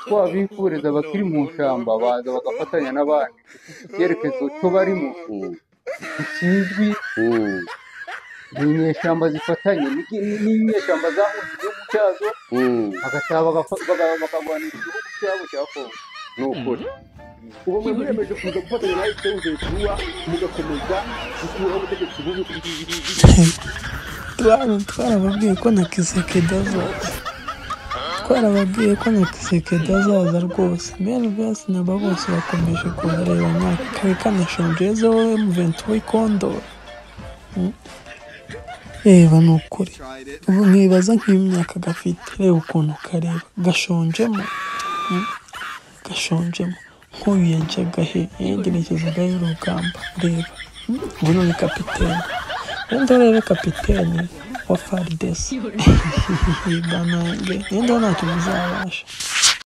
twabifuriza abakiri mu shamba baza bagafatanya n'abandi icyerekezo cyo barimo kizwi n'inyeshyamba zifatanye n'inyeshyamba zahunze igihugu cyazo bagataha bakagwanira igihugu cyabo cya Kongo. ni ukuri ubu mwe mwiyemeje kuza gufatanya nawe twongeye kuba mugakomeza gukuraho ubutegetsi bubi twarababwiye ko na Kisekedi azaza rwose mbere bwose naba bose bakomeje kubareba myaka kari kanashonjeze wowe M23 w'ikondoro reba ni ukuri ubu mwibaza nk'imyaka gafite reba ukuntu kareba gashonjemo nk'uyu yajyaga he yegerekezaga y'urugamba reba ubu ni kapitene wenda rero kapitene wa FARDC banange nenda ntacyo muzabasha